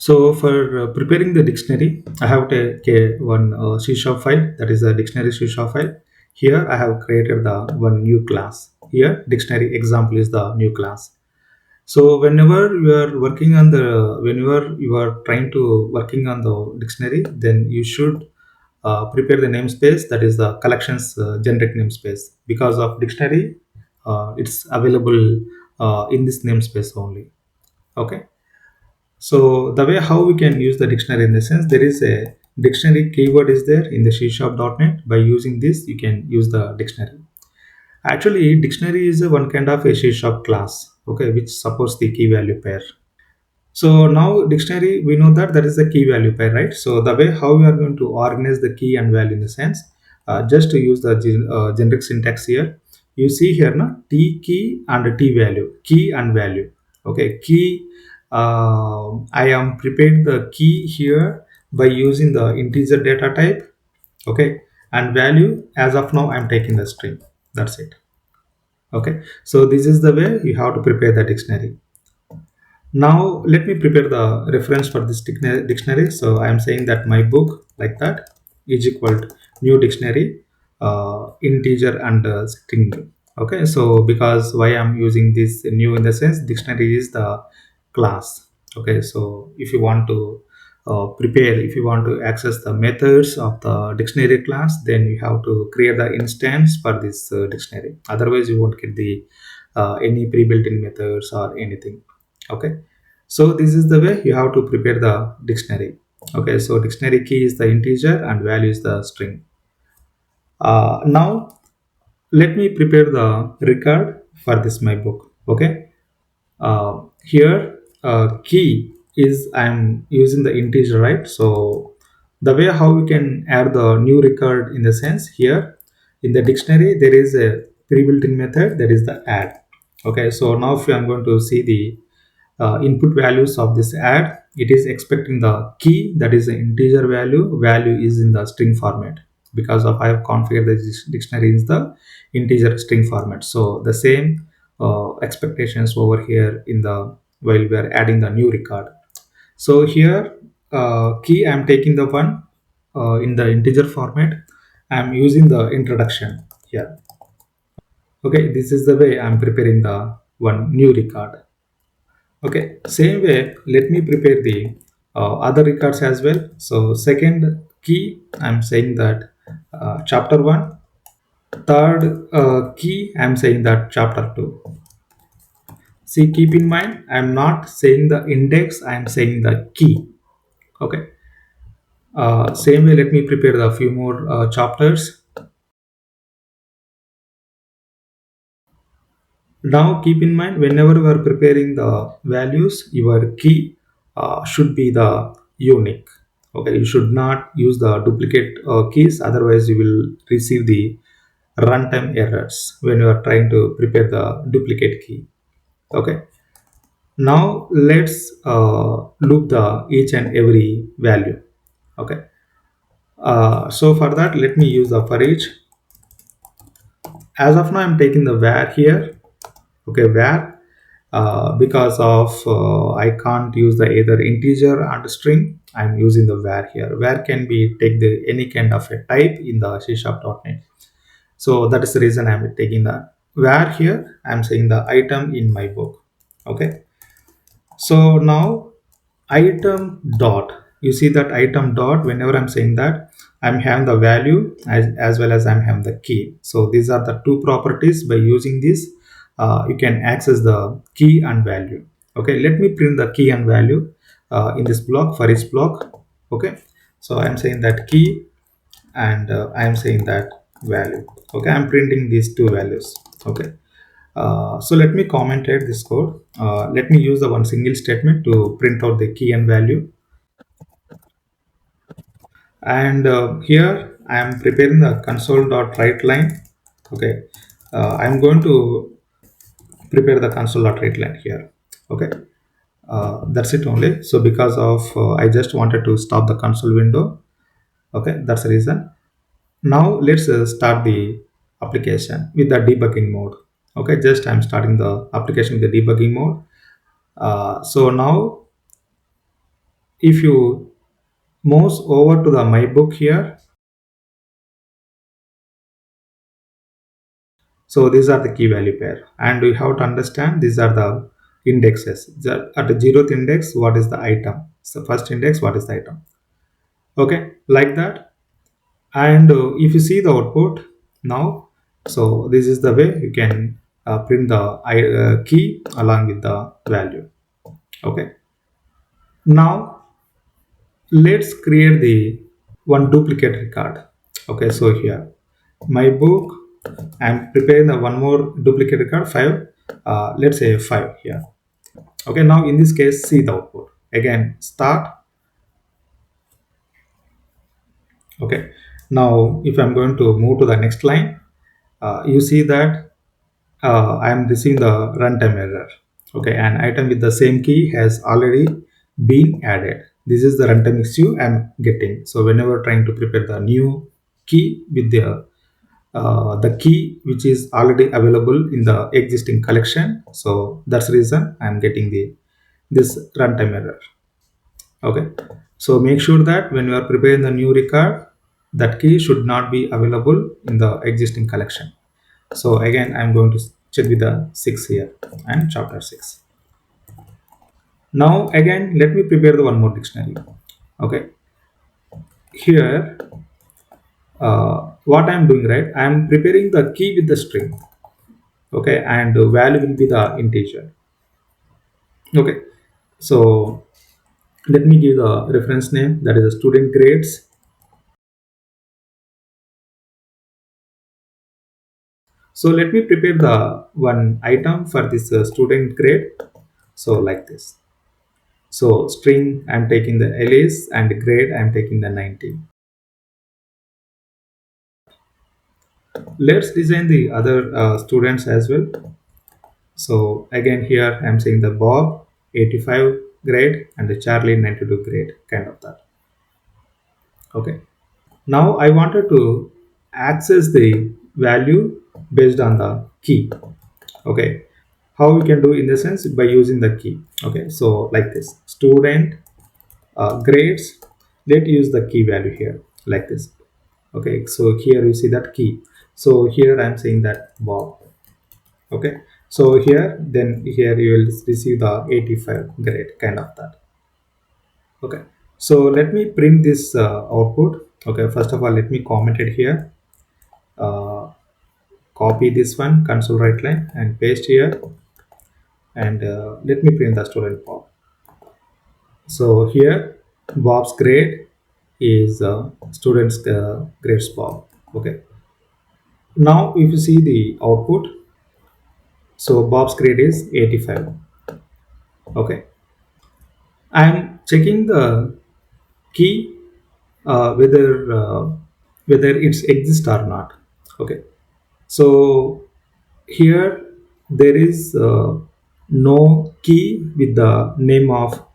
So for preparing the dictionary, I have take one C sharp file, that is a dictionary C sharp file. Here I have created the one new class. Here dictionary example is the new class. So whenever you are working on the, whenever you are trying to working on the dictionary, then you should prepare the namespace, that is the collections generic namespace, because of dictionary it's available in this namespace only. Okay. So the way how we can use the dictionary, in the sense there is a dictionary keyword is there in the C sharp.net. By using this, you can use the dictionary. Actually, dictionary is a one kind of a C sharp class, okay, which supports the key value pair. So now dictionary, we know that that is the key value pair, right? So the way how we are going to organize the key and value, in the sense, just to use the generic syntax here, you see here na t key and t value, key and value. Okay, key. I am prepared the key here by using the integer data type. Okay, and value, as of now I'm taking the string. That's it. Okay, so this is the way you have to prepare the dictionary. Now let me prepare the reference for this dictionary. So I am saying that my book, like that, is equal to new dictionary, integer and string. Okay, so because why I'm using this new, in the sense dictionary is the class. Okay, so if you want to prepare, if you want to access the methods of the dictionary class, then you have to create the instance for this dictionary. Otherwise you won't get the any pre-built in methods or anything. Okay, so this is the way you have to prepare the dictionary. Okay, so dictionary key is the integer and value is the string. Now let me prepare the record for this my book. Okay, here key is I'm using the integer, right? So the way how we can add the new record, in the sense, here in the dictionary there is a pre-built-in method, that is the add. Okay, so now if I'm going to see the input values of this add, it is expecting the key, that is the integer value is in the string format, because of I have configured the dictionary is the integer string format. So the same expectations over here in the, while we are adding the new record. So here key I'm taking the one in the integer format. I'm using the introduction here. Okay, this is the way I'm preparing the one new record. Okay, same way, let me prepare the other records as well. So second key, I'm saying that chapter 1. Third key, I'm saying that chapter 2. See, keep in mind, I'm not saying the index, I'm saying the key. Okay. Same way, let me prepare the few more chapters. Now keep in mind, whenever you are preparing the values, your key should be the unique. Okay, you should not use the duplicate keys, otherwise you will receive the runtime errors when you are trying to prepare the duplicate key. Okay, now let's loop the each and every value. Okay, so for that, let me use the for each. As of now, I'm taking the var here. Okay, var, because of I can't use the either integer and string, I'm using the var here. Var can be take the any kind of a type in the C sharp.net. So that is the reason I'm taking the var here. I'm saying the item in my book. Okay, so now item dot, you see that item dot, whenever I'm saying that, I'm having the value as well as I'm having the key. So these are the two properties. By using this, you can access the key and value. Okay, let me print the key and value in this block, for each block. Okay, so I'm saying that key and I'm saying that value. Okay, I'm printing these two values. Okay, so let me commentate this code. Let me use the one single statement to print out the key and value. And here I am preparing the console.write line. Okay, I'm going to prepare the console.write line here. Okay, that's it only. So because of I just wanted to stop the console window. Okay, that's the reason. Now let's start the application with the debugging mode. Okay, just I'm starting the application with the debugging mode. So now if you mouse over to the my book here, so these are the key value pair, and we have to understand these are the indexes. At the zeroth index, what is the item? So first index, what is the item? Okay, like that. And if you see the output now, so this is the way you can print the key along with the value. Okay, now let's create the one duplicate record. Okay, so here my book, I'm preparing the one more duplicate record, 5. Let's say 5 here. Okay, now in this case, see the output again, start. Okay, now if I'm going to move to the next line, you see that I am receiving the runtime error. Okay, an item with the same key has already been added. This is the runtime issue I'm getting. So whenever trying to prepare the new key with the key which is already available in the existing collection, so that's the reason I'm getting the this runtime error. Okay, so make sure that when you are preparing the new record, that key should not be available in the existing collection. So again, I'm going to check with the 6 here and chapter 6. Now again, let me prepare the one more dictionary. Okay, here what I'm doing, right, I'm preparing the key with the string. Okay, and the value will be the integer. Okay, so let me give the reference name, that is the student grades. So let me prepare the one item for this student grade. So like this. So string, I'm taking the alias, and grade, I'm taking the 90. Let's design the other students as well. So again, here I'm saying the Bob 85 grade and the Charlie 92 grade, kind of that. Okay. Now I wanted to access the value based on the key. Okay, how we can do in the sense by using the key. Okay, so like this, student grades, let's use the key value here like this. Okay, so here you see that key, so here I'm saying that Bob. Okay, so here, then here you will receive the 85 grade, kind of that. Okay, so let me print this output. Okay, first of all, let me comment it here. uh, Copy this one, console right line, and paste here, and let me print the student Bob. So here Bob's grade is student's grades Bob. Okay, now if you see the output, so Bob's grade is 85. Okay, I'm checking the key whether whether it's exist or not. Okay, so here there is no key with the name of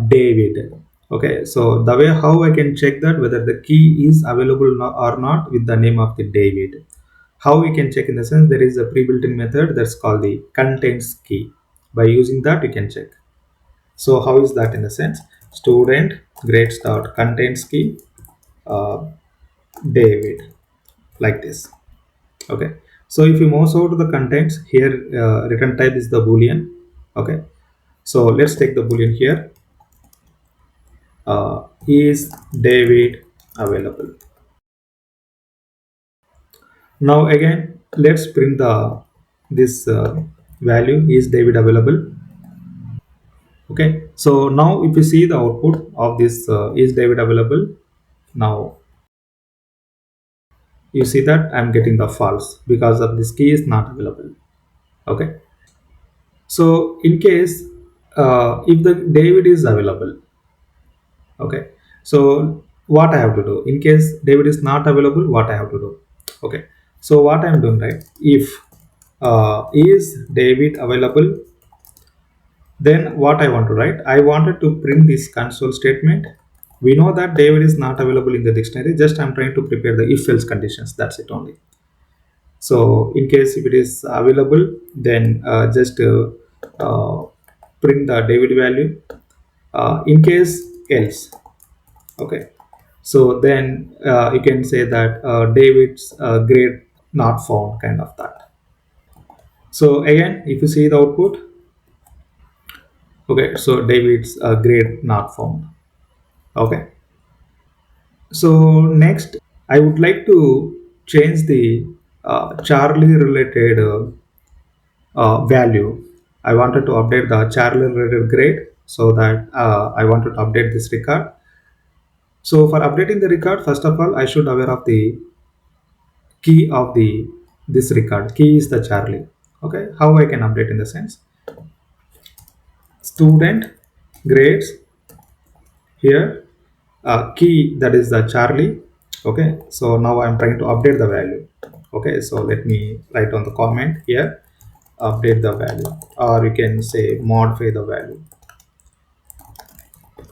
David. Okay, so the way how I can check that whether the key is available or not with the name of the David, how we can check in the sense, there is a pre-built-in method that's called the contains key. By using that you can check. So how is that in the sense, student grades dot contains key uh, David, like this. Okay, so if you mouse over to the contents here, return type is the boolean. Okay, so let's take the boolean here. Is David available? Now again, let's print the this value, is David available? Okay, so now if you see the output of this is David available, now you see that I'm getting the false because of this key is not available. Okay, so in case if the David is available, okay, so what I have to do in case David is not available, what I have to do? Okay, so what I'm doing, right, if is David available, then what I want to write, I wanted to print this console statement. We know that David is not available in the dictionary, just I'm trying to prepare the if else conditions, that's it only. So in case if it is available, then just uh, print the David value. In case else. Okay, so then you can say that David's grade not found, kind of that. So again, if you see the output, okay, so David's grade not found. Okay, so next I would like to change the Charlie related value. I wanted to update the Charlie related grade, so that I wanted to update this record. So for updating the record, first of all, I should aware of the key of the this record. Key is the Charlie. Okay, how I can update in the sense student grades here, key, that is the Charlie. Okay, so now I'm trying to update the value. Okay, so let me write on the comment here, update the value, or you can say modify the value.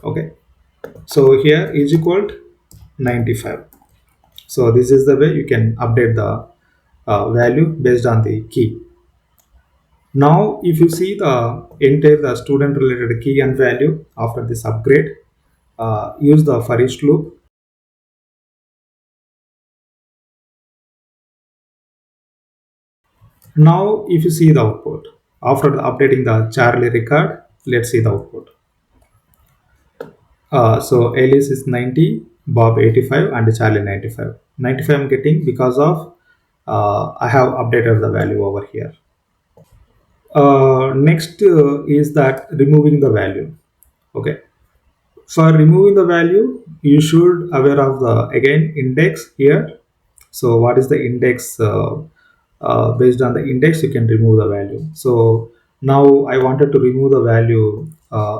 Okay, so here is equal to 95. So this is the way you can update the value based on the key. Now if you see the enter the student related key and value after this upgrade, use the for each loop. Now if you see the output after updating the Charlie record, let's see the output. So Alice is 90, Bob 85, and Charlie 95. 95 I'm getting because of I have updated the value over here. Next is that removing the value. Okay, for removing the value, you should aware of the again index here. So what is the index? Based on the index, you can remove the value. So now I wanted to remove the value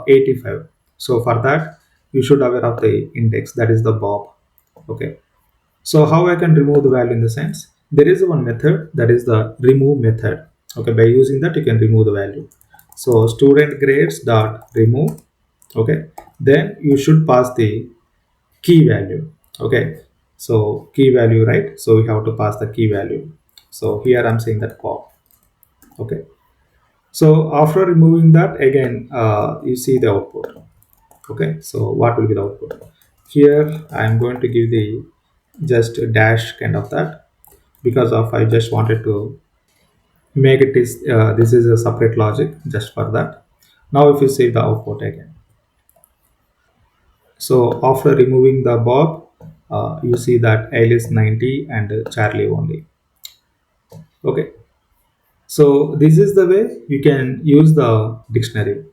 85. So for that, you should aware of the index, that is the Bob. Okay, so how I can remove the value in the sense, there is one method, that is the remove method. Okay, by using that you can remove the value. So student grades dot remove. Okay, then you should pass the key value. Okay, so key value, right? So we have to pass the key value. So here I'm saying that pop. Okay, so after removing that, again you see the output. Okay, so what will be the output? Here I'm going to give the just a dash kind of that, because of I just wanted to make it is this is a separate logic just for that. Now if you see the output again, so after removing the Bob, you see that Alice 90 and Charlie only. Okay, so this is the way you can use the dictionary.